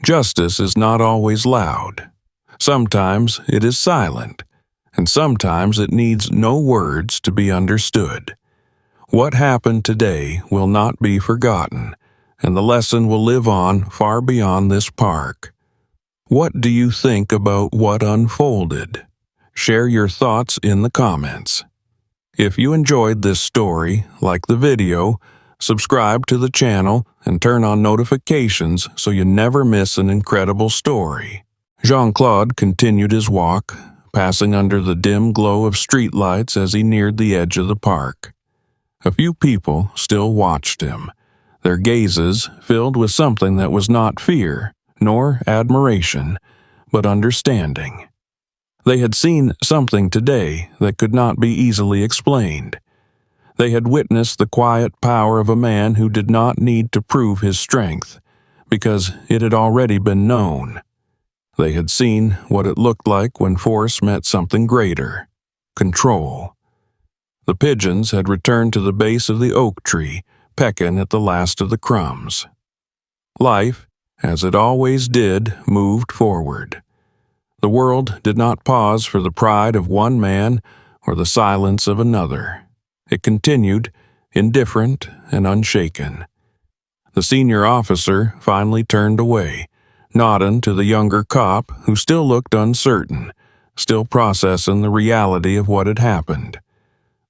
Justice is not always loud. Sometimes it is silent, and sometimes it needs no words to be understood. What happened today will not be forgotten, and the lesson will live on far beyond this park. What do you think about what unfolded? Share your thoughts in the comments. If you enjoyed this story, like the video, subscribe to the channel and turn on notifications so you never miss an incredible story. Jean-Claude continued his walk, passing under the dim glow of streetlights as he neared the edge of the park. A few people still watched him, their gazes filled with something that was not fear nor admiration, but understanding. They had seen something today that could not be easily explained. They had witnessed the quiet power of a man who did not need to prove his strength, because it had already been known. They had seen what it looked like when force met something greater: control. The pigeons had returned to the base of the oak tree, pecking at the last of the crumbs. Life, as it always did, moved forward. The world did not pause for the pride of one man or the silence of another. It continued, indifferent and unshaken. The senior officer finally turned away, nodding to the younger cop who still looked uncertain, still processing the reality of what had happened.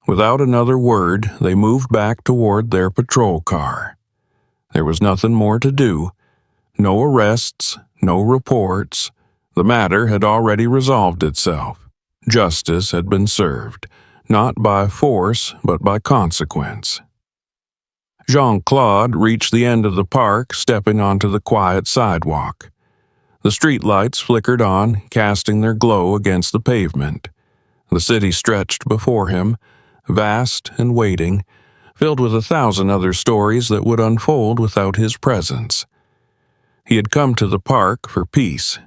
Without another word, they moved back toward their patrol car. There was nothing more to do. No arrests, no reports. The matter had already resolved itself. Justice had been served, not by force but by consequence. Jean-Claude reached the end of the park, stepping onto the quiet sidewalk. The streetlights flickered on, casting their glow against the pavement. The city stretched before him, vast and waiting, filled with 1,000 other stories that would unfold without his presence. He had come to the park for peace,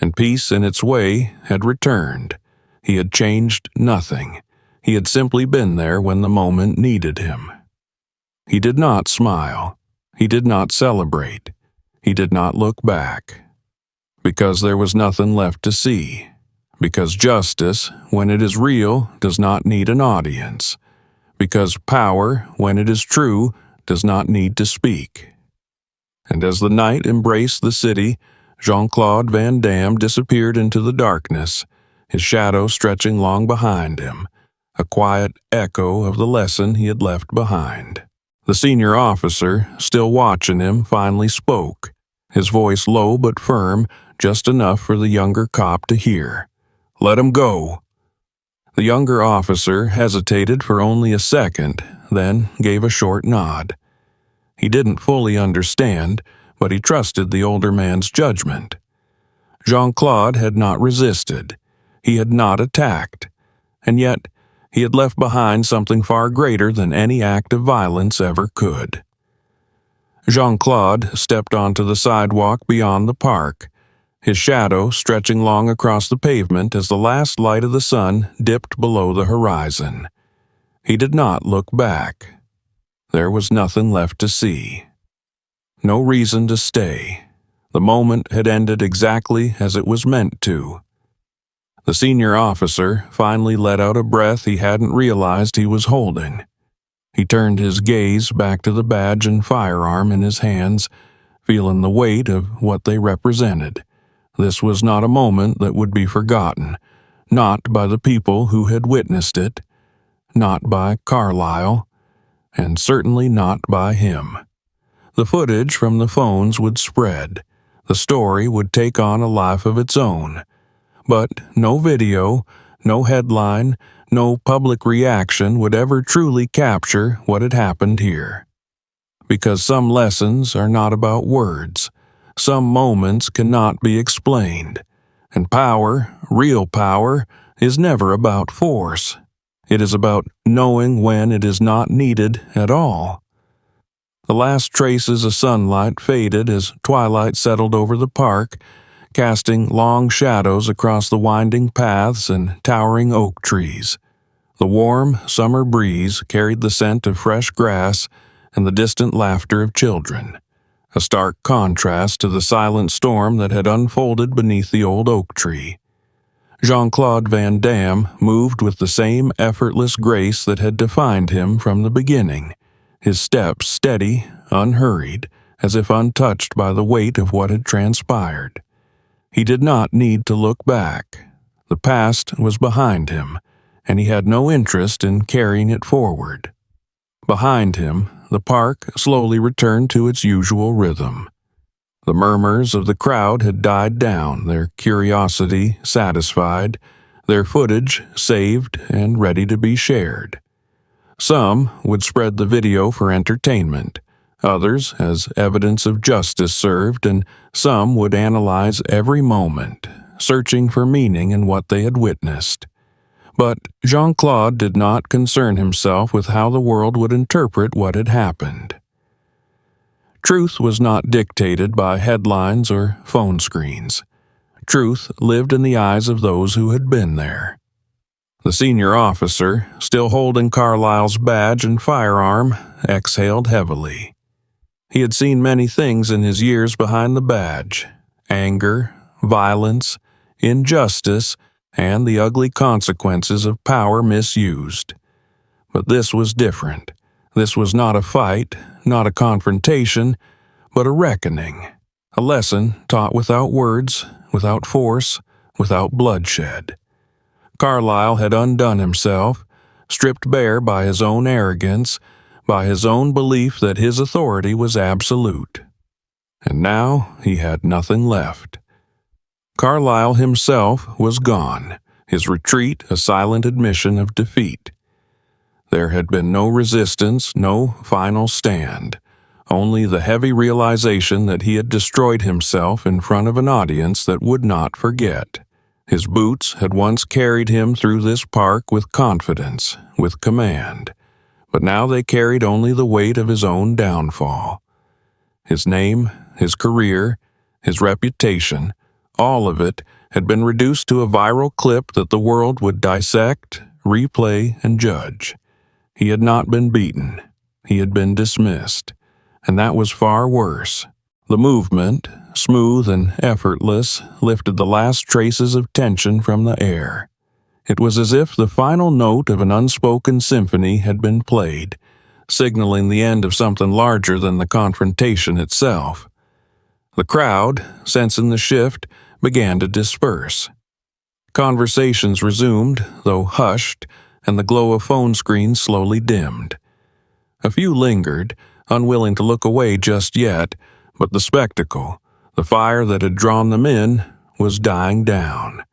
and peace in its way had returned. He had changed nothing. He had simply been there when the moment needed him. He did not smile. He did not celebrate. He did not look back. Because there was nothing left to see. Because justice, when it is real, does not need an audience. Because power, when it is true, does not need to speak. And as the night embraced the city, Jean-Claude Van Damme disappeared into the darkness, his shadow stretching long behind him, a quiet echo of the lesson he had left behind. The senior officer, still watching him, finally spoke, his voice low but firm, just enough for the younger cop to hear. "Let him go." The younger officer hesitated for only a second, then gave a short nod. He didn't fully understand, but he trusted the older man's judgment. Jean-Claude had not resisted. He had not attacked. And yet, he had left behind something far greater than any act of violence ever could. Jean-Claude stepped onto the sidewalk beyond the park, his shadow stretching long across the pavement as the last light of the sun dipped below the horizon. He did not look back. There was nothing left to see. No reason to stay. The moment had ended exactly as it was meant to. The senior officer finally let out a breath he hadn't realized he was holding. He turned his gaze back to the badge and firearm in his hands, feeling the weight of what they represented. This was not a moment that would be forgotten, not by the people who had witnessed it, not by Carlyle, and certainly not by him. The footage from the phones would spread. The story would take on a life of its own. But no video, no headline, no public reaction would ever truly capture what had happened here. Because some lessons are not about words. Some moments cannot be explained. And power, real power, is never about force. It is about knowing when it is not needed at all. The last traces of sunlight faded as twilight settled over the park, casting long shadows across the winding paths and towering oak trees. The warm summer breeze carried the scent of fresh grass and the distant laughter of children. a stark contrast to the silent storm that had unfolded beneath the old oak tree. Jean-Claude Van Damme moved with the same effortless grace that had defined him from the beginning, his steps steady, unhurried, as if untouched by the weight of what had transpired. He did not need to look back. The past was behind him, and he had no interest in carrying it forward. Behind him, the park slowly returned to its usual rhythm. The murmurs of the crowd had died down, their curiosity satisfied, their footage saved and ready to be shared. Some would spread the video for entertainment, others as evidence of justice served, and some would analyze every moment, searching for meaning in what they had witnessed. But Jean-Claude did not concern himself with how the world would interpret what had happened. Truth was not dictated by headlines or phone screens. Truth lived in the eyes of those who had been there. The senior officer, still holding Carlyle's badge and firearm, exhaled heavily. He had seen many things in his years behind the badge: anger, violence, injustice, and the ugly consequences of power misused. But this was different. This was not a fight, not a confrontation, but a reckoning, a lesson taught without words, without force, without bloodshed. Carlyle had undone himself, stripped bare by his own arrogance, by his own belief that his authority was absolute. And now he had nothing left. Carlyle himself was gone, his retreat a silent admission of defeat. There had been no resistance, no final stand, only the heavy realization that he had destroyed himself in front of an audience that would not forget. His boots had once carried him through this park with confidence, with command, but now they carried only the weight of his own downfall. His name, his career, his reputation, all of it had been reduced to a viral clip that the world would dissect, replay, and judge. He had not been beaten. He had been dismissed. And that was far worse. The movement, smooth and effortless, lifted the last traces of tension from the air. It was as if the final note of an unspoken symphony had been played, signaling the end of something larger than the confrontation itself. The crowd, sensing the shift, began to disperse. Conversations resumed, though hushed, and the glow of phone screens slowly dimmed. A few lingered, unwilling to look away just yet, but the spectacle, the fire that had drawn them in, was dying down.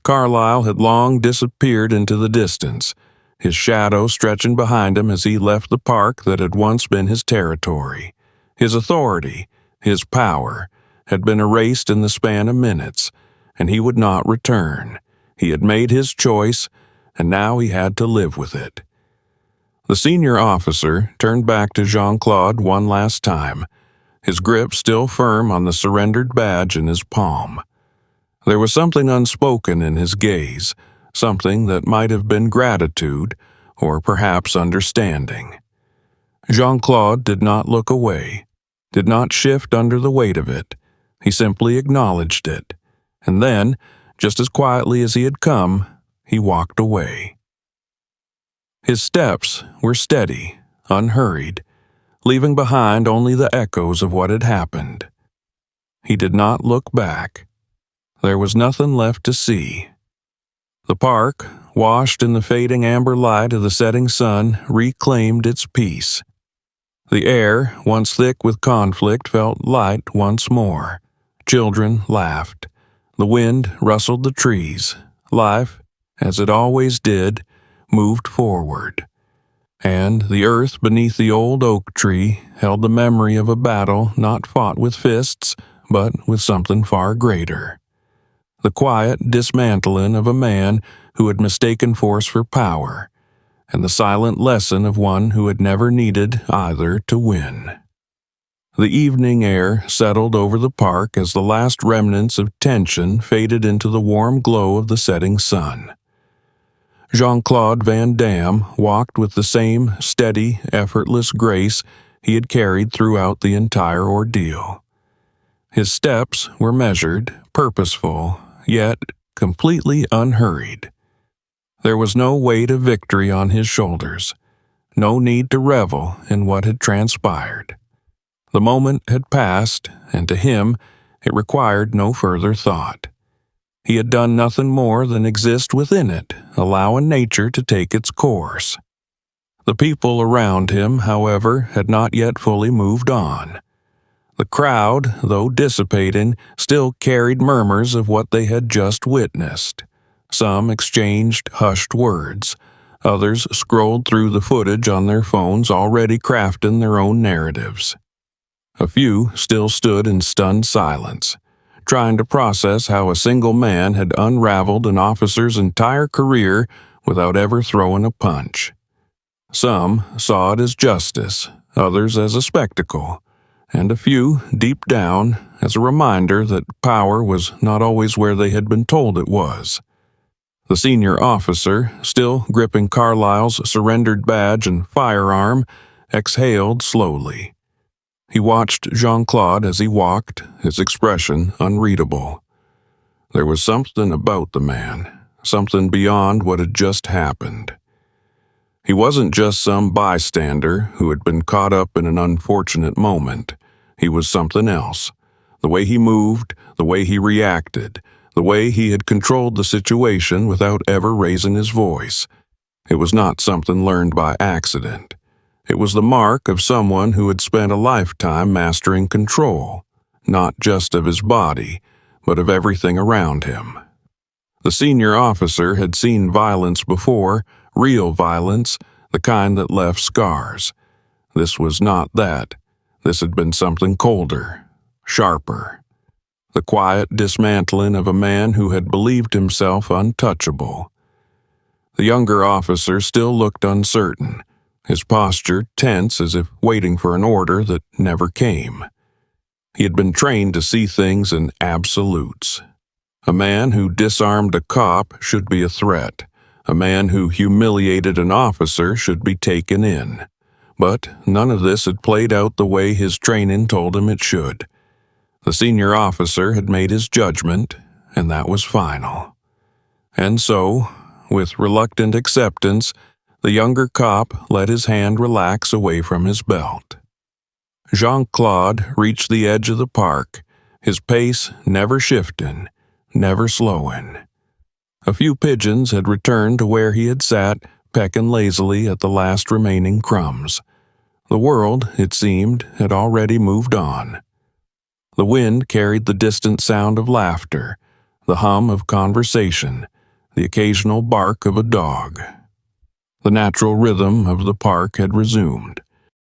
Carlyle had long disappeared into the distance, his shadow stretching behind him as he left the park that had once been his territory. His authority, his power, had been erased in the span of minutes, and he would not return. He had made his choice, and now he had to live with it. The senior officer turned back to Jean-Claude one last time, his grip still firm on the surrendered badge in his palm. There was something unspoken in his gaze, something that might have been gratitude, or perhaps understanding. Jean-Claude did not look away, did not shift under the weight of it. He simply acknowledged it, and then, just as quietly as he had come, he walked away. His steps were steady, unhurried, leaving behind only the echoes of what had happened. He did not look back. There was nothing left to see. The park, washed in the fading amber light of the setting sun, reclaimed its peace. The air, once thick with conflict, felt light once more. Children laughed. The wind rustled the trees. Life, as it always did, moved forward. And the earth beneath the old oak tree held the memory of a battle not fought with fists, but with something far greater. The quiet dismantling of a man who had mistaken force for power, and the silent lesson of one who had never needed either to win. The evening air settled over the park as the last remnants of tension faded into the warm glow of the setting sun. Jean-Claude Van Damme walked with the same steady, effortless grace he had carried throughout the entire ordeal. His steps were measured, purposeful, yet completely unhurried. There was no weight of victory on his shoulders, no need to revel in what had transpired. The moment had passed, and to him it required no further thought. He had done nothing more than exist within it, allowing nature to take its course. The people around him, however, had not yet fully moved on. The crowd, though dissipating, still carried murmurs of what they had just witnessed. Some exchanged hushed words. Others scrolled through the footage on their phones, already crafting their own narratives. A few still stood in stunned silence, trying to process how a single man had unraveled an officer's entire career without ever throwing a punch. Some saw it as justice, others as a spectacle, and a few, deep down, as a reminder that power was not always where they had been told it was. The senior officer, still gripping Carlyle's surrendered badge and firearm, exhaled slowly. He watched Jean-Claude as he walked, his expression unreadable. There was something about the man, something beyond what had just happened. He wasn't just some bystander who had been caught up in an unfortunate moment. He was something else. The way he moved, the way he reacted, the way he had controlled the situation without ever raising his voice. It was not something learned by accident. It was the mark of someone who had spent a lifetime mastering control, not just of his body, but of everything around him. The senior officer had seen violence before, real violence, the kind that left scars. This was not that. This had been something colder, sharper. The quiet dismantling of a man who had believed himself untouchable. The younger officer still looked uncertain, his posture tense as if waiting for an order that never came. He had been trained to see things in absolutes. A man who disarmed a cop should be a threat. A man who humiliated an officer should be taken in. But none of this had played out the way his training told him it should. The senior officer had made his judgment, and that was final. And so, with reluctant acceptance, the younger cop let his hand relax away from his belt. Jean-Claude reached the edge of the park, his pace never shifting, never slowing. A few pigeons had returned to where he had sat, pecking lazily at the last remaining crumbs. The world, it seemed, had already moved on. The wind carried the distant sound of laughter, the hum of conversation, the occasional bark of a dog. The natural rhythm of the park had resumed.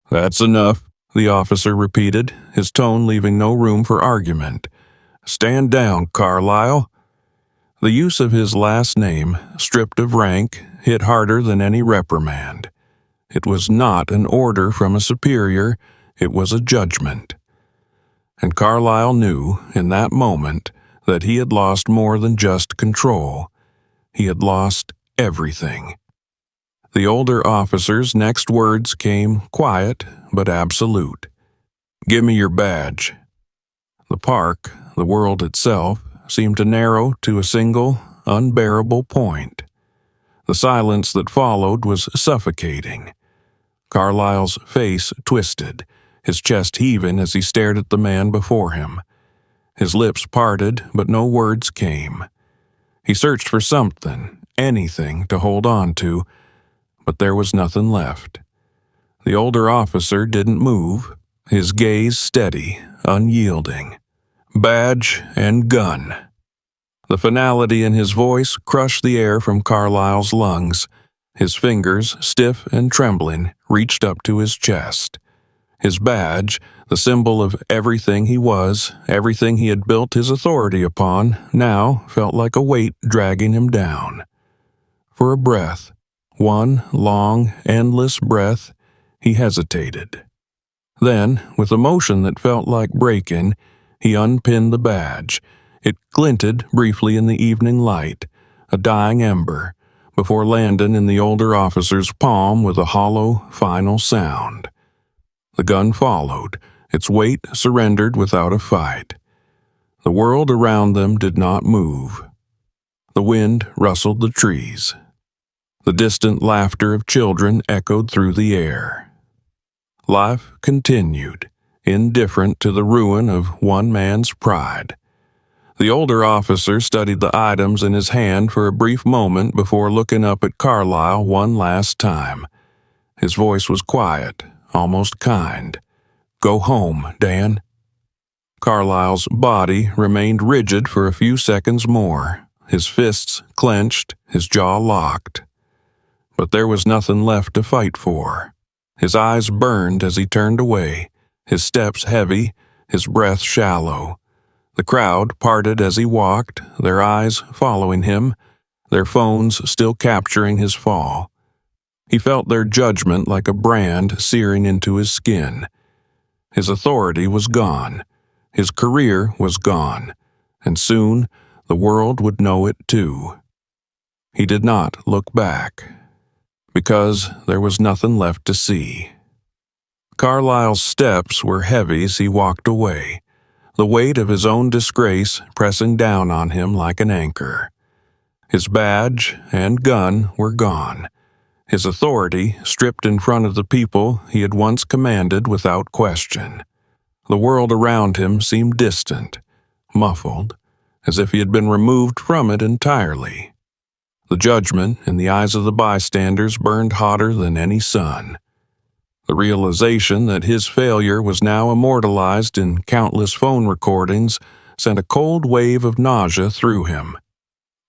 "That's enough," the officer repeated, his tone leaving no room for argument. "Stand down, Carlyle." The use of his last name, stripped of rank, hit harder than any reprimand. It was not an order from a superior, it was a judgment. And Carlyle knew, in that moment, that he had lost more than just control. He had lost everything. The older officer's next words came quiet but absolute. "Give me your badge." The park, the world itself, seemed to narrow to a single, unbearable point. The silence that followed was suffocating. Carlyle's face twisted, his chest heaving as he stared at the man before him. His lips parted, but no words came. He searched for something, anything to hold on to, but there was nothing left. The older officer didn't move, his gaze steady, unyielding. Badge and gun. The finality in his voice crushed the air from Carlyle's lungs. His fingers, stiff and trembling, reached up to his chest. His badge, the symbol of everything he was, everything he had built his authority upon, now felt like a weight dragging him down. For a breath, one long, endless breath, he hesitated. Then, with a motion that felt like breaking, he unpinned the badge. It glinted briefly in the evening light, a dying ember, before landing in the older officer's palm with a hollow, final sound. The gun followed, its weight surrendered without a fight. The world around them did not move. The wind rustled the trees. The distant laughter of children echoed through the air. Life continued, indifferent to the ruin of one man's pride. The older officer studied the items in his hand for a brief moment before looking up at Carlyle one last time. His voice was quiet, almost kind. "Go home, Dan." Carlyle's body remained rigid for a few seconds more, his fists clenched, his jaw locked. But there was nothing left to fight for. His eyes burned as he turned away, his steps heavy, his breath shallow. The crowd parted as he walked, their eyes following him, their phones still capturing his fall. He felt their judgment like a brand searing into his skin. His authority was gone. His career was gone. And soon the world would know it too. He did not look back, because there was nothing left to see. Carlyle's steps were heavy as he walked away, the weight of his own disgrace pressing down on him like an anchor. His badge and gun were gone, his authority stripped in front of the people he had once commanded without question. The world around him seemed distant, muffled, as if he had been removed from it entirely. The judgment in the eyes of the bystanders burned hotter than any sun. The realization that his failure was now immortalized in countless phone recordings sent a cold wave of nausea through him.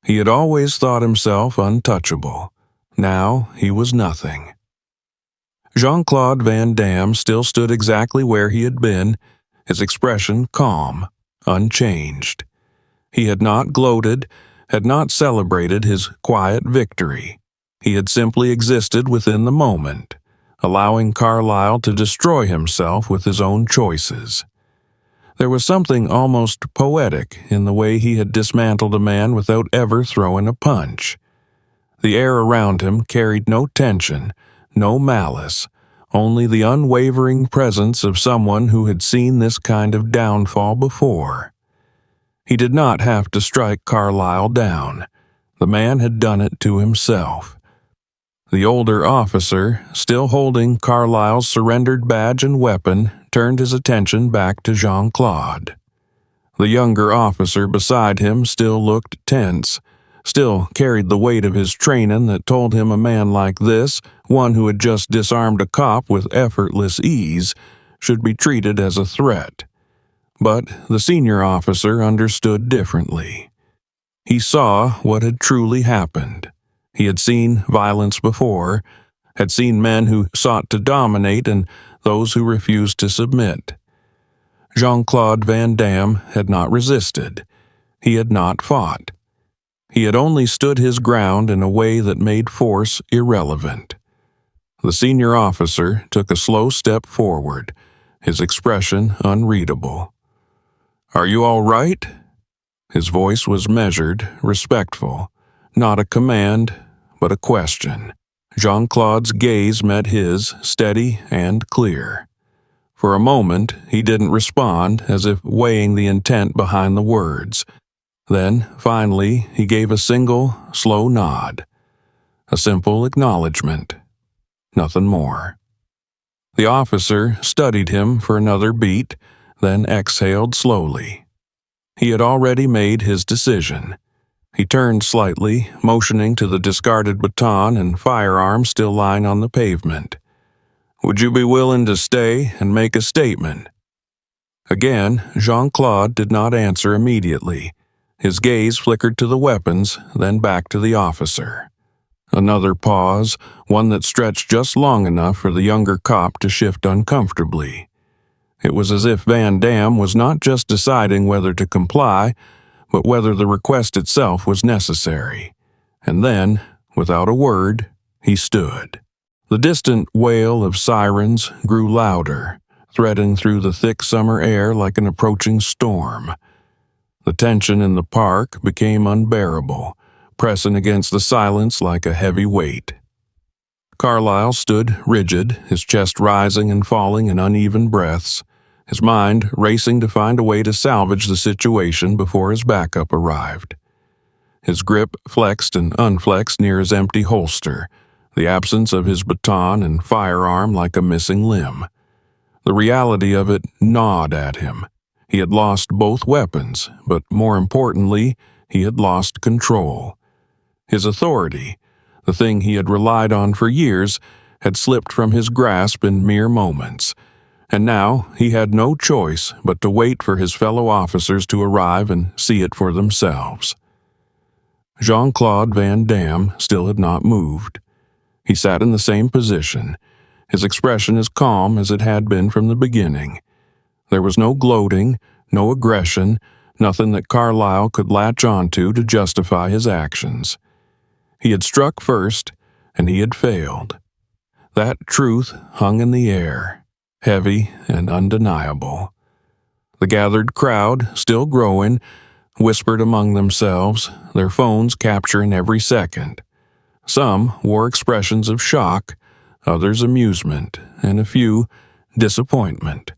He had always thought himself untouchable. Now he was nothing. Jean-Claude Van Damme still stood exactly where he had been, his expression calm, unchanged. He had not gloated, had not celebrated his quiet victory. He had simply existed within the moment, allowing Carlyle to destroy himself with his own choices. There was something almost poetic in the way he had dismantled a man without ever throwing a punch. The air around him carried no tension, no malice, only the unwavering presence of someone who had seen this kind of downfall before. He did not have to strike Carlyle down. The man had done it to himself. The older officer, still holding Carlyle's surrendered badge and weapon, turned his attention back to Jean-Claude. The younger officer beside him still looked tense, still carried the weight of his training that told him a man like this, one who had just disarmed a cop with effortless ease, should be treated as a threat. But the senior officer understood differently. He saw what had truly happened. He had seen violence before, had seen men who sought to dominate and those who refused to submit. Jean-Claude Van Damme had not resisted. He had not fought. He had only stood his ground in a way that made force irrelevant. The senior officer took a slow step forward, his expression unreadable. "Are you all right?" His voice was measured, respectful, not a command, but a question. Jean-Claude's gaze met his, steady and clear. For a moment, he didn't respond, as if weighing the intent behind the words. Then, finally, he gave a single, slow nod. A simple acknowledgement. Nothing more. The officer studied him for another beat, then exhaled slowly. He had already made his decision. He turned slightly, motioning to the discarded baton and firearm still lying on the pavement. "Would you be willing to stay and make a statement?" Again, Jean-Claude did not answer immediately. His gaze flickered to the weapons, then back to the officer. Another pause, one that stretched just long enough for the younger cop to shift uncomfortably. It was as if Van Damme was not just deciding whether to comply, but whether the request itself was necessary. And then, without a word, he stood. The distant wail of sirens grew louder, threading through the thick summer air like an approaching storm. The tension in the park became unbearable, pressing against the silence like a heavy weight. Carlyle stood rigid, his chest rising and falling in uneven breaths, his mind racing to find a way to salvage the situation before his backup arrived. His grip flexed and unflexed near his empty holster, the absence of his baton and firearm like a missing limb. The reality of it gnawed at him. He had lost both weapons, but more importantly, he had lost control. His authority, the thing he had relied on for years, had slipped from his grasp in mere moments, and now he had no choice but to wait for his fellow officers to arrive and see it for themselves. Jean-Claude Van Damme still had not moved. He sat in the same position, his expression as calm as it had been from the beginning. There was no gloating, no aggression, nothing that Carlyle could latch onto to justify his actions. He had struck first, and he had failed. That truth hung in the air, heavy and undeniable. The gathered crowd, still growing, whispered among themselves, their phones capturing every second. Some wore expressions of shock, others amusement, and a few disappointment.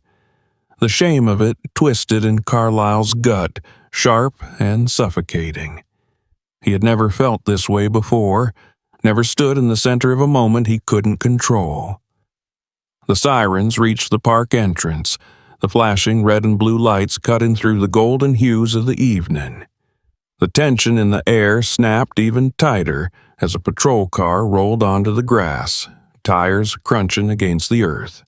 The shame of it twisted in Carlyle's gut, sharp and suffocating. He had never felt this way before, never stood in the center of a moment he couldn't control. The sirens reached the park entrance, the flashing red and blue lights cutting through the golden hues of the evening. The tension in the air snapped even tighter as a patrol car rolled onto the grass, tires crunching against the earth.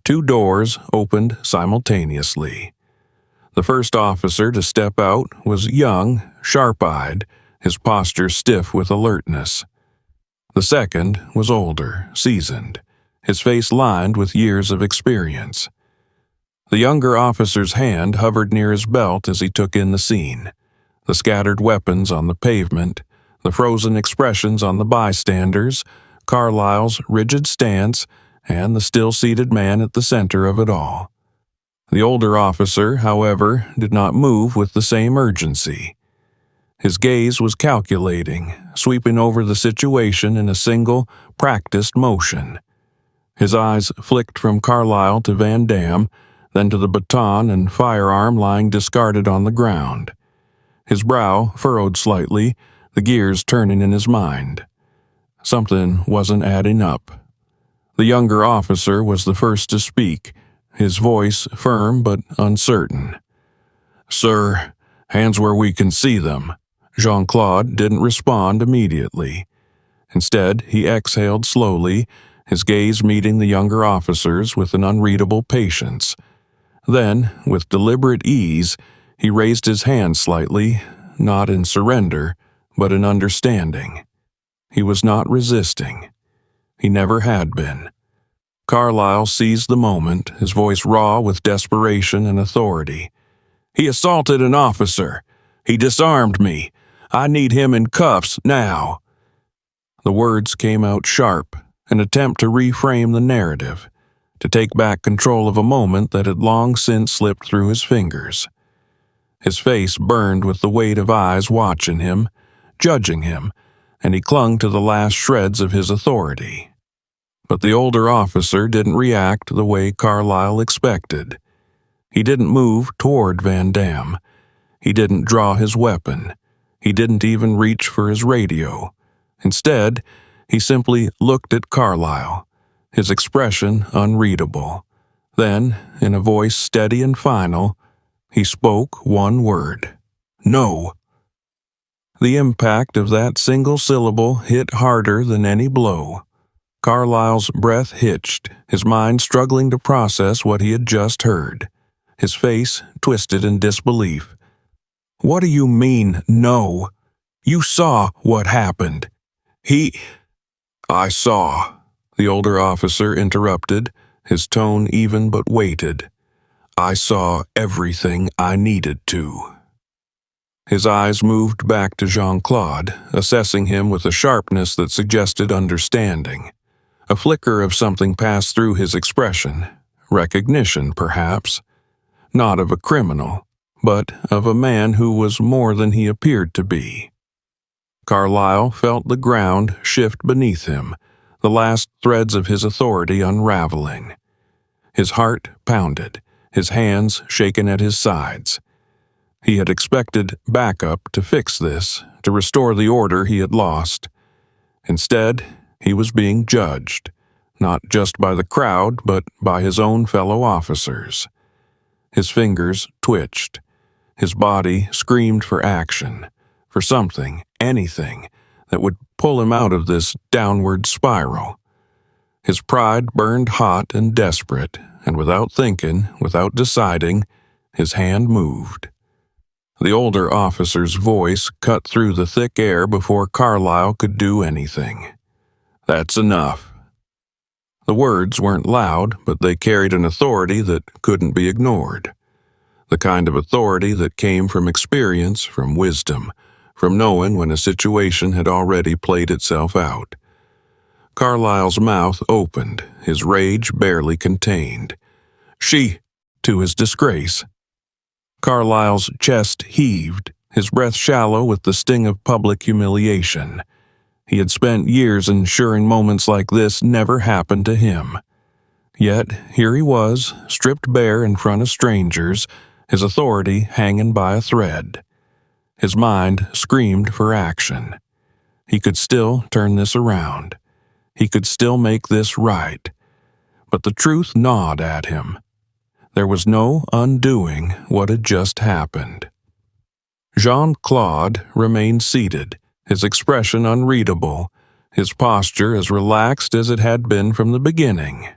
Two doors opened simultaneously. The first officer to step out was young, sharp-eyed, his posture stiff with alertness. The second was older, seasoned, his face lined with years of experience. The younger officer's hand hovered near his belt as he took in the scene, the scattered weapons on the pavement, the frozen expressions on the bystanders, Carlyle's rigid stance, and the still-seated man at the center of it all. The older officer, however, did not move with the same urgency. His gaze was calculating, sweeping over the situation in a single, practiced motion. His eyes flicked from Carlyle to Van Damme, then to the baton and firearm lying discarded on the ground. His brow furrowed slightly, the gears turning in his mind. Something wasn't adding up. The younger officer was the first to speak, his voice firm but uncertain. "Sir, hands where we can see them." Jean-Claude didn't respond immediately. Instead, he exhaled slowly, his gaze meeting the younger officer's with an unreadable patience. Then, with deliberate ease, he raised his hand slightly, not in surrender, but in understanding. He was not resisting. He never had been. Carlyle seized the moment, his voice raw with desperation and authority. "He assaulted an officer. He disarmed me. I need him in cuffs now." The words came out sharp, an attempt to reframe the narrative, to take back control of a moment that had long since slipped through his fingers. His face burned with the weight of eyes watching him, judging him, and he clung to the last shreds of his authority. But the older officer didn't react the way Carlyle expected. He didn't move toward Van Damme. He didn't draw his weapon. He didn't even reach for his radio. Instead, he simply looked at Carlyle, his expression unreadable. Then, in a voice steady and final, he spoke one word: "No." The impact of that single syllable hit harder than any blow. Carlyle's breath hitched, his mind struggling to process what he had just heard, his face twisted in disbelief. "What do you mean, no? You saw what happened. I saw," the older officer interrupted, his tone even but weighted. "I saw everything I needed to." His eyes moved back to Jean-Claude, assessing him with a sharpness that suggested understanding. A flicker of something passed through his expression, recognition, perhaps, not of a criminal, but of a man who was more than he appeared to be. Carlyle felt the ground shift beneath him, the last threads of his authority unraveling. His heart pounded, his hands shaken at his sides. He had expected backup to fix this, to restore the order he had lost. Instead, he was being judged, not just by the crowd, but by his own fellow officers. His fingers twitched. His body screamed for action, for something, anything, that would pull him out of this downward spiral. His pride burned hot and desperate, and without thinking, without deciding, his hand moved. The older officer's voice cut through the thick air before Carlyle could do anything. "That's enough." The words weren't loud, but they carried an authority that couldn't be ignored. The kind of authority that came from experience, from wisdom, from knowing when a situation had already played itself out. Carlyle's mouth opened, his rage barely contained. "She," to his disgrace. Carlyle's chest heaved, his breath shallow with the sting of public humiliation. He had spent years ensuring moments like this never happened to him. Yet here he was, stripped bare in front of strangers, his authority hanging by a thread. His mind screamed for action. He could still turn this around. He could still make this right. But the truth gnawed at him. There was no undoing what had just happened. Jean-Claude remained seated, his expression unreadable, his posture as relaxed as it had been from the beginning.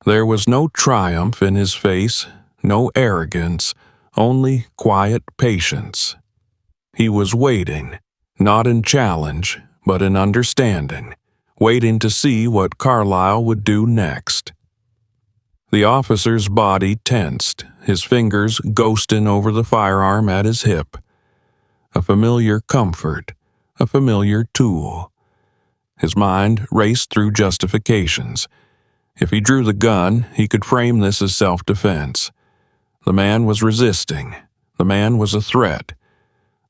There was no triumph in his face, no arrogance, only quiet patience. He was waiting, not in challenge, but in understanding, waiting to see what Carlyle would do next. The officer's body tensed, his fingers ghosting over the firearm at his hip. A familiar comfort, a familiar tool. His mind raced through justifications. If he drew the gun, he could frame this as self-defense. The man was resisting. The man was a threat.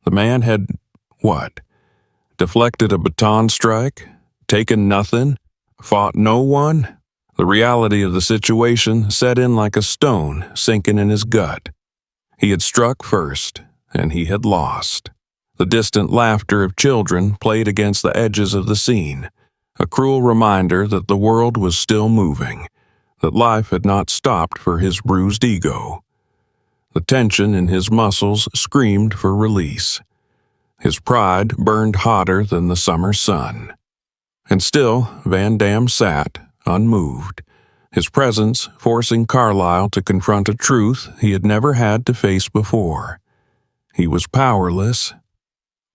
The man had, what? Deflected a baton strike? Taken nothing? Fought no one? The reality of the situation set in like a stone sinking in his gut. He had struck first, and he had lost. The distant laughter of children played against the edges of the scene, a cruel reminder that the world was still moving, that life had not stopped for his bruised ego. The tension in his muscles screamed for release. His pride burned hotter than the summer sun. And still, Van Damme sat, unmoved, his presence forcing Carlyle to confront a truth he had never had to face before. He was powerless.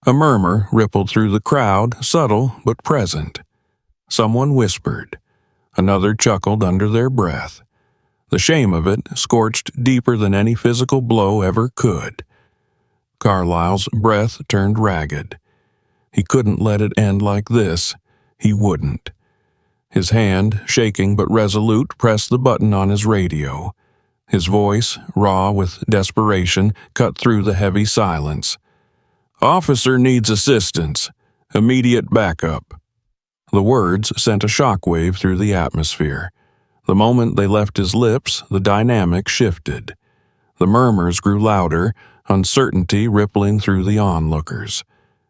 A murmur rippled through the crowd, subtle but present. Someone whispered. Another chuckled under their breath. The shame of it scorched deeper than any physical blow ever could. Carlyle's breath turned ragged. He couldn't let it end like this. He wouldn't. His hand, shaking but resolute, pressed the button on his radio. His voice, raw with desperation, cut through the heavy silence. "Officer needs assistance. Immediate backup." The words sent a shockwave through the atmosphere. The moment they left his lips, the dynamic shifted. The murmurs grew louder, uncertainty rippling through the onlookers.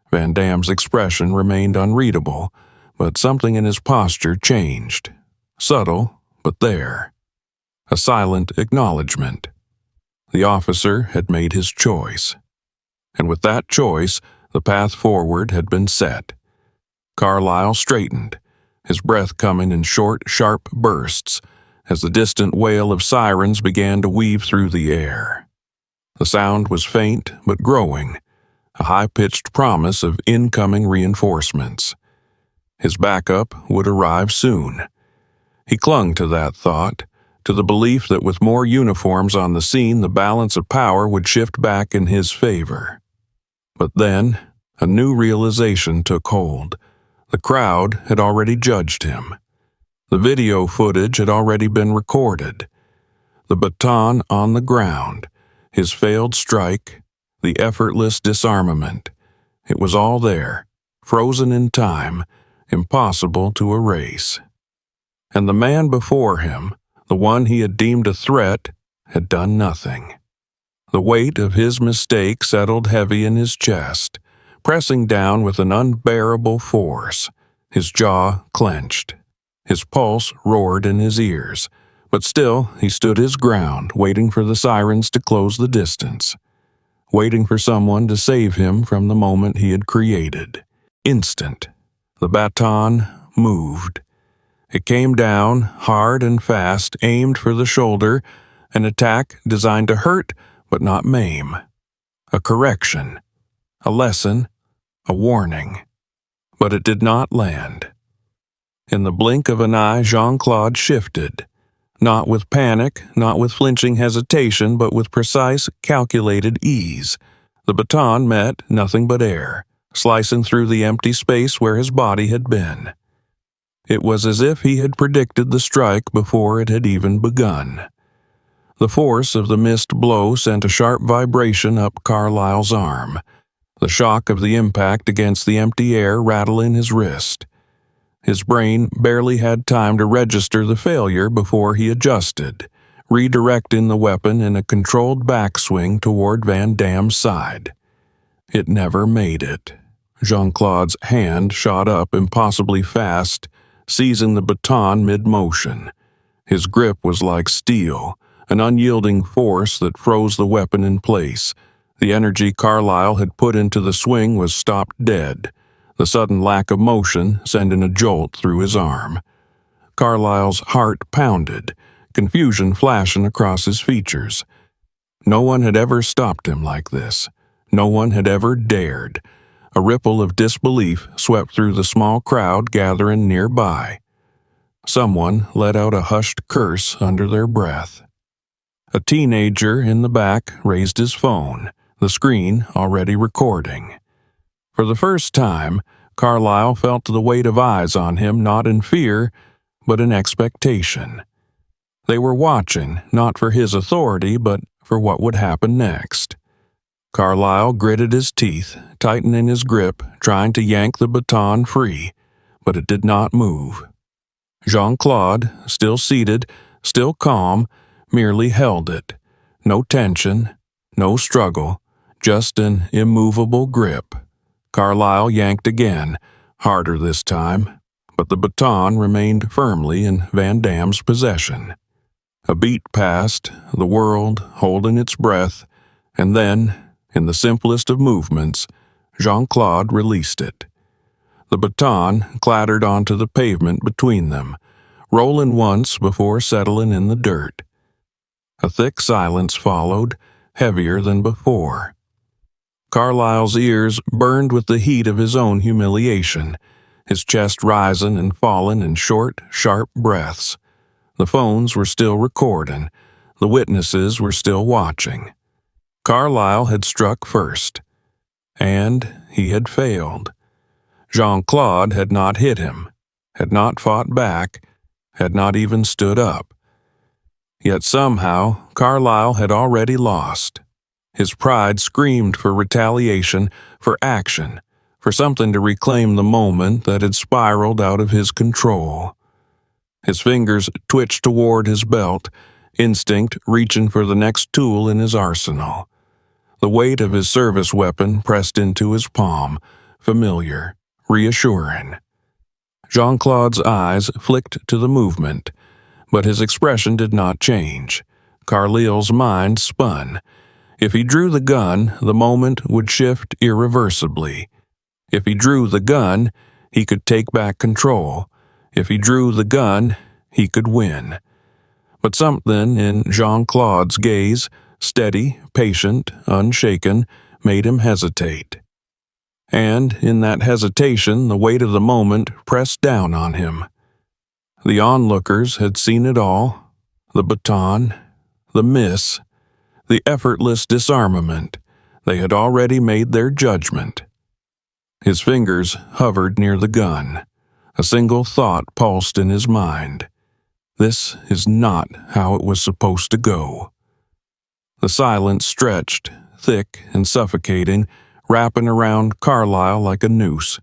Van Damme's expression remained unreadable, but something in his posture changed. Subtle, but there. A silent acknowledgement. The officer had made his choice. And with that choice, the path forward had been set. Carlyle straightened, his breath coming in short, sharp bursts, as the distant wail of sirens began to weave through the air. The sound was faint but growing, a high-pitched promise of incoming reinforcements. His backup would arrive soon. He clung to that thought, to the belief that with more uniforms on the scene, the balance of power would shift back in his favor. But then, a new realization took hold. The crowd had already judged him. The video footage had already been recorded. The baton on the ground, his failed strike, the effortless disarmament. It was all there, frozen in time, impossible to erase. And the man before him, the one he had deemed a threat, had done nothing. The weight of his mistake settled heavy in his chest, pressing down with an unbearable force. His jaw clenched. His pulse roared in his ears, but still he stood his ground, waiting for the sirens to close the distance, waiting for someone to save him from the moment he had created. Instant. The baton moved. It came down, hard and fast, aimed for the shoulder, an attack designed to hurt but not maim. A correction, a lesson, a warning. But it did not land. In the blink of an eye, Jean-Claude shifted, not with panic, not with flinching hesitation, but with precise, calculated ease. The baton met nothing but air, slicing through the empty space where his body had been. It was as if he had predicted the strike before it had even begun. The force of the missed blow sent a sharp vibration up Carlyle's arm, the shock of the impact against the empty air rattling his wrist. His brain barely had time to register the failure before he adjusted, redirecting the weapon in a controlled backswing toward Van Damme's side. It never made it. Jean-Claude's hand shot up impossibly fast, seizing the baton mid-motion. His grip was like steel, an unyielding force that froze the weapon in place. The energy Carlyle had put into the swing was stopped dead, the sudden lack of motion sending a jolt through his arm. Carlyle's heart pounded, confusion flashing across his features. No one had ever stopped him like this. No one had ever dared. A ripple of disbelief swept through the small crowd gathering nearby. Someone let out a hushed curse under their breath. A teenager in the back raised his phone, the screen already recording. For the first time, Carlyle felt the weight of eyes on him, not in fear, but in expectation. They were watching, not for his authority, but for what would happen next. Carlyle gritted his teeth, tightening his grip, trying to yank the baton free, but it did not move. Jean-Claude, still seated, still calm, merely held it. No tension, no struggle, just an immovable grip. Carlyle yanked again, harder this time, but the baton remained firmly in Van Damme's possession. A beat passed, the world holding its breath, and then, in the simplest of movements, Jean-Claude released it. The baton clattered onto the pavement between them, rolling once before settling in the dirt. A thick silence followed, heavier than before. Carlyle's ears burned with the heat of his own humiliation, his chest rising and falling in short, sharp breaths. The phones were still recording. The witnesses were still watching. Carlyle had struck first, and he had failed. Jean-Claude had not hit him, had not fought back, had not even stood up. Yet somehow Carlyle had already lost. His pride screamed for retaliation, for action, for something to reclaim the moment that had spiraled out of his control. His fingers twitched toward his belt, instinct reaching for the next tool in his arsenal. The weight of his service weapon pressed into his palm, familiar, reassuring. Jean-Claude's eyes flicked to the movement, but his expression did not change. Carlyle's mind spun. If he drew the gun, the moment would shift irreversibly. If he drew the gun, he could take back control. If he drew the gun, he could win. But something in Jean-Claude's gaze, steady, patient, unshaken, made him hesitate. And in that hesitation, the weight of the moment pressed down on him. The onlookers had seen it all, the baton, the miss, the effortless disarmament. They had already made their judgment. His fingers hovered near the gun. A single thought pulsed in his mind. This is not how it was supposed to go. The silence stretched, thick and suffocating, wrapping around Carlyle like a noose.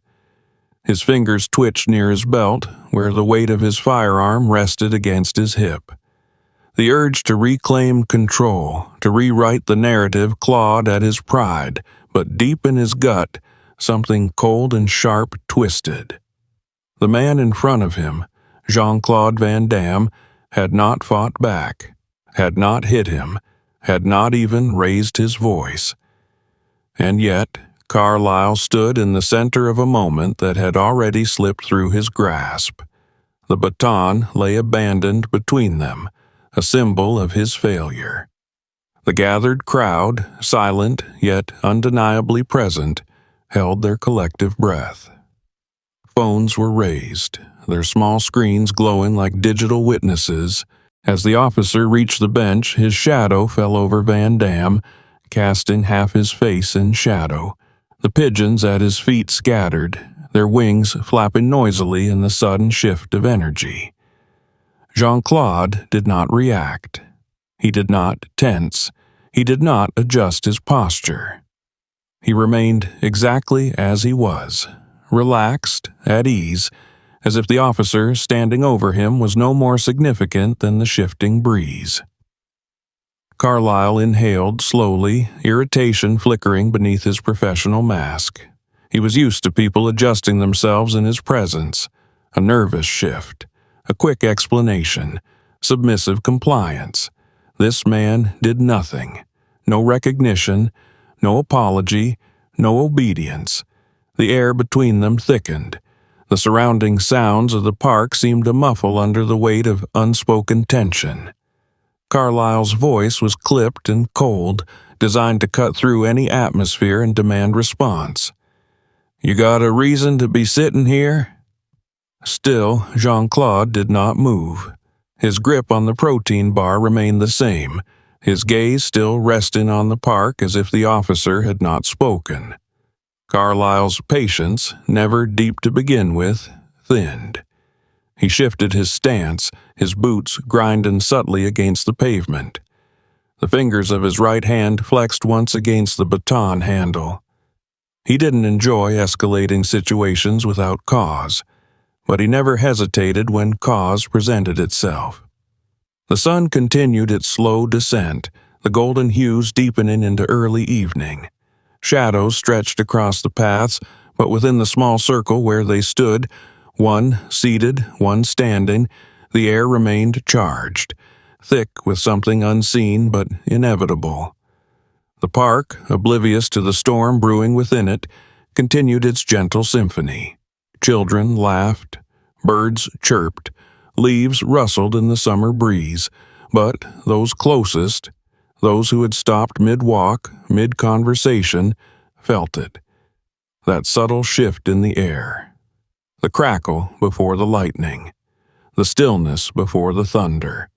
His fingers twitched near his belt, where the weight of his firearm rested against his hip. The urge to reclaim control, to rewrite the narrative, clawed at his pride, but deep in his gut, something cold and sharp twisted. The man in front of him, Jean-Claude Van Damme, had not fought back, had not hit him, had not even raised his voice. And yet, Carlyle stood in the center of a moment that had already slipped through his grasp. The baton lay abandoned between them, a symbol of his failure. The gathered crowd, silent yet undeniably present, held their collective breath. Phones were raised, their small screens glowing like digital witnesses. As the officer reached the bench, his shadow fell over Van Damme, casting half his face in shadow. The pigeons at his feet scattered, their wings flapping noisily in the sudden shift of energy. Jean-Claude did not react. He did not tense. He did not adjust his posture. He remained exactly as he was, relaxed, at ease, as if the officer standing over him was no more significant than the shifting breeze. Carlyle inhaled slowly, irritation flickering beneath his professional mask. He was used to people adjusting themselves in his presence. A nervous shift, a quick explanation, submissive compliance. This man did nothing. No recognition, no apology, no obedience. The air between them thickened. The surrounding sounds of the park seemed to muffle under the weight of unspoken tension. Carlyle's voice was clipped and cold, designed to cut through any atmosphere and demand response. "You got a reason to be sitting here?" Still, Jean-Claude did not move. His grip on the protein bar remained the same, his gaze still resting on the park as if the officer had not spoken. Carlyle's patience, never deep to begin with, thinned. He shifted his stance, his boots grinding subtly against the pavement. The fingers of his right hand flexed once against the baton handle. He didn't enjoy escalating situations without cause, but he never hesitated when cause presented itself. The sun continued its slow descent, the golden hues deepening into early evening. Shadows stretched across the paths, but within the small circle where they stood, one seated, one standing, the air remained charged, thick with something unseen but inevitable. The park, oblivious to the storm brewing within it, continued its gentle symphony. Children laughed, birds chirped, leaves rustled in the summer breeze, but those closest, those who had stopped mid-walk, mid-conversation, felt it. That subtle shift in the air. The crackle before the lightning. The stillness before the thunder.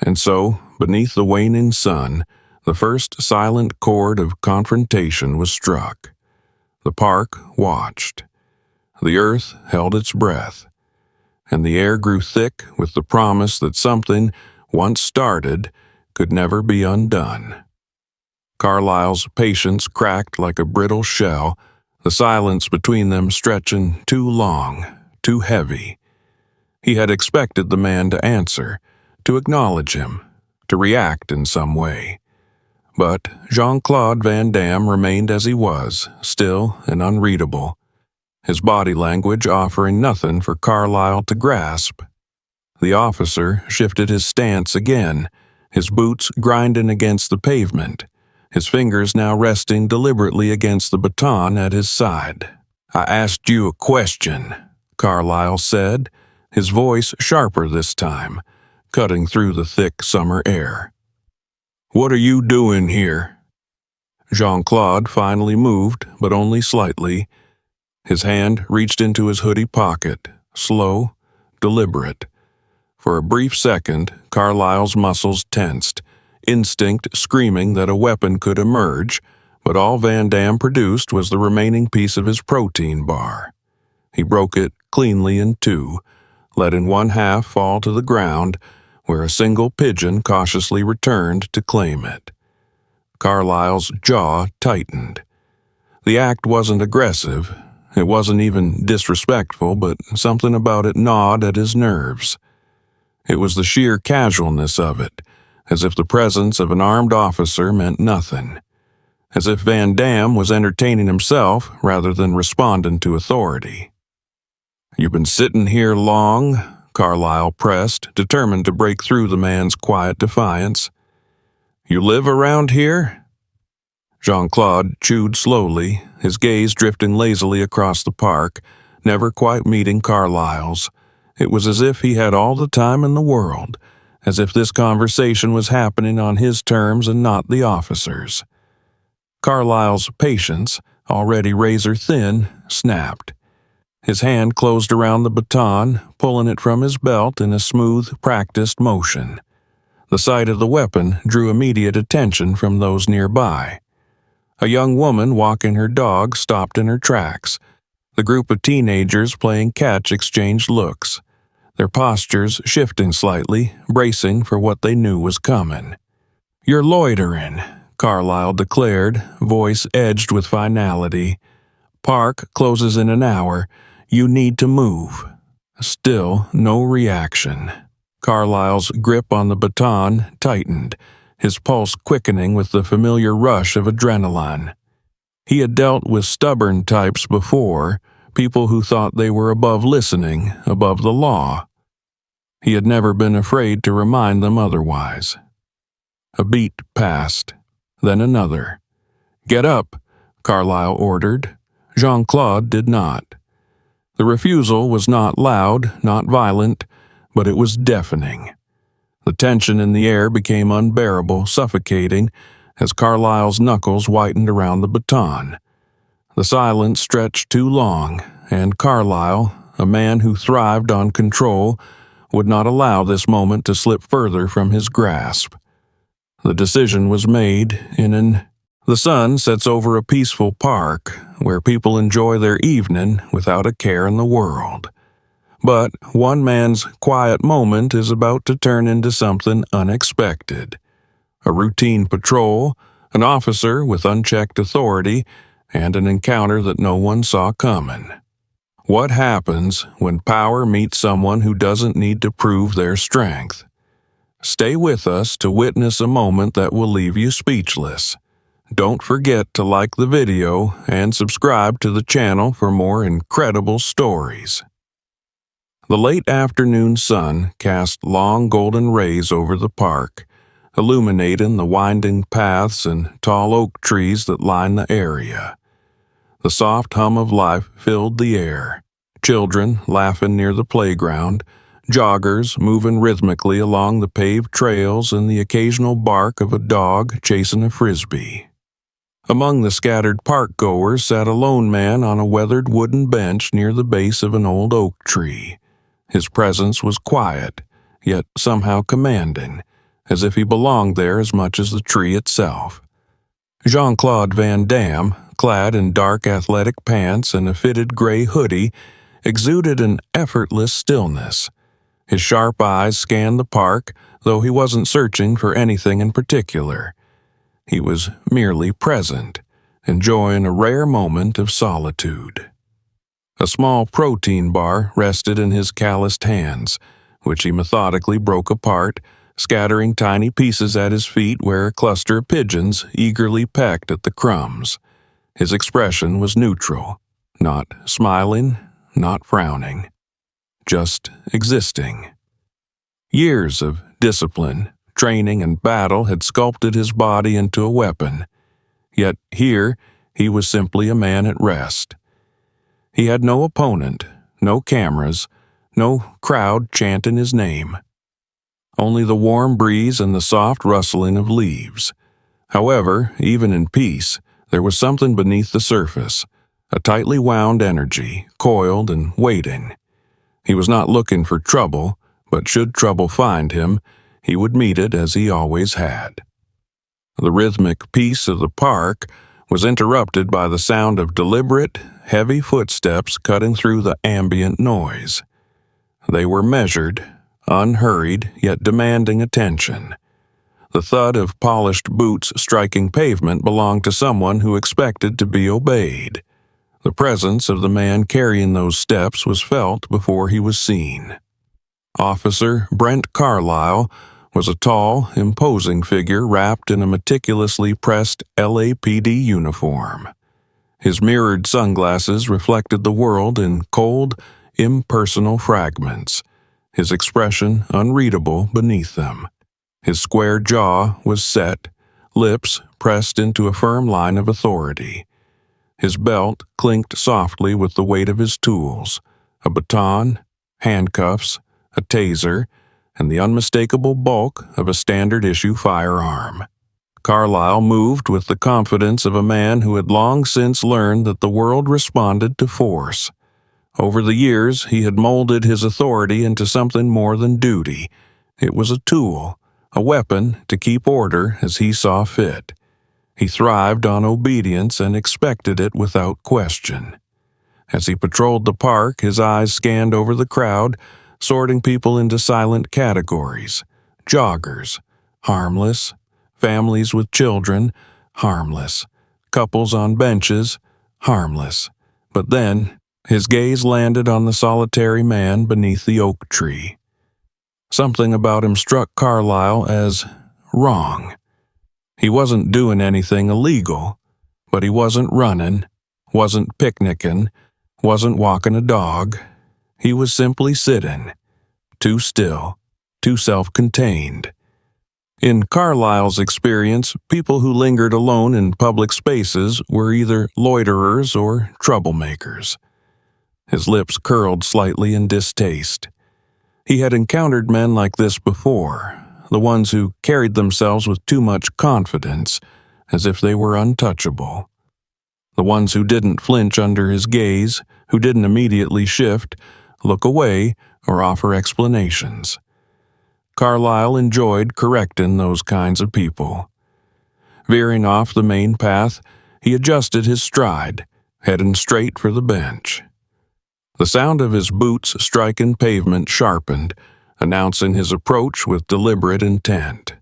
And so, beneath the waning sun, the first silent chord of confrontation was struck. The park watched. The earth held its breath. And the air grew thick with the promise that something, once started, could never be undone. Carlyle's patience cracked like a brittle shell, the silence between them stretching too long, too heavy. He had expected the man to answer, to acknowledge him, to react in some way. But Jean-Claude Van Damme remained as he was, still and unreadable, his body language offering nothing for Carlyle to grasp. The officer shifted his stance again, his boots grinding against the pavement, his fingers now resting deliberately against the baton at his side. "I asked you a question," Carlyle said, his voice sharper this time, cutting through the thick summer air. "What are you doing here?" Jean-Claude finally moved, but only slightly. His hand reached into his hoodie pocket, slow, deliberate. For a brief second, Carlyle's muscles tensed, instinct screaming that a weapon could emerge, but all Van Damme produced was the remaining piece of his protein bar. He broke it cleanly in two, letting one half fall to the ground, where a single pigeon cautiously returned to claim it. Carlyle's jaw tightened. The act wasn't aggressive. It wasn't even disrespectful, but something about it gnawed at his nerves. It was the sheer casualness of it, as if the presence of an armed officer meant nothing. As if Van Damme was entertaining himself rather than responding to authority. "You've been sitting here long?" Carlyle pressed, determined to break through the man's quiet defiance. "You live around here?" Jean-Claude chewed slowly, his gaze drifting lazily across the park, never quite meeting Carlyle's. It was as if he had all the time in the world, as if this conversation was happening on his terms and not the officer's. Carlyle's patience, already razor-thin, snapped. His hand closed around the baton, pulling it from his belt in a smooth, practiced motion. The sight of the weapon drew immediate attention from those nearby. A young woman walking her dog stopped in her tracks. The group of teenagers playing catch exchanged looks, their postures shifting slightly, bracing for what they knew was coming. "You're loitering," Carlyle declared, voice edged with finality. "Park closes in an hour. You need to move." Still no reaction. Carlyle's grip on the baton tightened, his pulse quickening with the familiar rush of adrenaline. He had dealt with stubborn types before, people who thought they were above listening, above the law. He had never been afraid to remind them otherwise. A beat passed, then another. "Get up," Carlyle ordered. Jean-Claude did not. The refusal was not loud, not violent, but it was deafening. The tension in the air became unbearable, suffocating, as Carlyle's knuckles whitened around the baton. The silence stretched too long, and Carlyle, a man who thrived on control, would not allow this moment to slip further from his grasp. The decision was made The sun sets over a peaceful park where people enjoy their evening without a care in the world. But one man's quiet moment is about to turn into something unexpected. A routine patrol, an officer with unchecked authority, and an encounter that no one saw coming. What happens when power meets someone who doesn't need to prove their strength? Stay with us to witness a moment that will leave you speechless. Don't forget to like the video and subscribe to the channel for more incredible stories. The late afternoon sun cast long golden rays over the park, illuminating the winding paths and tall oak trees that line the area. The soft hum of life filled the air, children laughing near the playground, joggers moving rhythmically along the paved trails, and the occasional bark of a dog chasing a frisbee. Among the scattered park-goers sat a lone man on a weathered wooden bench near the base of an old oak tree. His presence was quiet, yet somehow commanding, as if he belonged there as much as the tree itself. Jean-Claude Van Damme, clad in dark athletic pants and a fitted gray hoodie, exuded an effortless stillness. His sharp eyes scanned the park, though he wasn't searching for anything in particular. He was merely present, enjoying a rare moment of solitude. A small protein bar rested in his calloused hands, which he methodically broke apart, scattering tiny pieces at his feet where a cluster of pigeons eagerly pecked at the crumbs. His expression was neutral, not smiling, not frowning, just existing. Years of discipline, training, and battle had sculpted his body into a weapon. Yet here he was simply a man at rest. He had no opponent, no cameras, no crowd chanting his name. Only the warm breeze and the soft rustling of leaves. However, even in peace, there was something beneath the surface, a tightly wound energy, coiled and waiting. He was not looking for trouble, but should trouble find him, he would meet it as he always had. The rhythmic peace of the park was interrupted by the sound of deliberate, heavy footsteps cutting through the ambient noise. They were measured, unhurried, yet demanding attention. The thud of polished boots striking pavement belonged to someone who expected to be obeyed. The presence of the man carrying those steps was felt before he was seen. Officer Brent Carlisle was a tall, imposing figure wrapped in a meticulously pressed LAPD uniform. His mirrored sunglasses reflected the world in cold, impersonal fragments, his expression unreadable beneath them. His square jaw was set, lips pressed into a firm line of authority. His belt clinked softly with the weight of his tools, a baton, handcuffs, a taser, and the unmistakable bulk of a standard-issue firearm. Carlisle moved with the confidence of a man who had long since learned that the world responded to force. Over the years, he had molded his authority into something more than duty. It was a tool, a weapon to keep order as he saw fit. He thrived on obedience and expected it without question. As he patrolled the park, his eyes scanned over the crowd, sorting people into silent categories. Joggers, harmless. Families with children, harmless. Couples on benches, harmless. But then, his gaze landed on the solitary man beneath the oak tree. Something about him struck Carlisle as wrong. He wasn't doing anything illegal, but he wasn't running, wasn't picnicking, wasn't walking a dog. He was simply sitting, too still, too self-contained. In Carlisle's experience, people who lingered alone in public spaces were either loiterers or troublemakers. His lips curled slightly in distaste. He had encountered men like this before, the ones who carried themselves with too much confidence, as if they were untouchable. The ones who didn't flinch under his gaze, who didn't immediately shift, look away, or offer explanations. Carlisle enjoyed correcting those kinds of people. Veering off the main path, he adjusted his stride, heading straight for the bench. The sound of his boots striking pavement sharpened, announcing his approach with deliberate intent.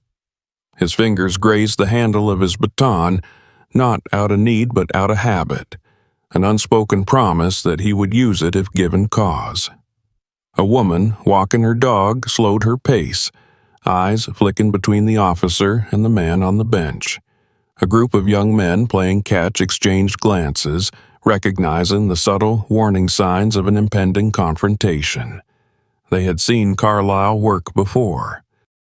His fingers grazed the handle of his baton, not out of need but out of habit, an unspoken promise that he would use it if given cause. A woman, walking her dog, slowed her pace, eyes flicking between the officer and the man on the bench. A group of young men playing catch exchanged glances, recognizing the subtle warning signs of an impending confrontation. They had seen Carlisle work before.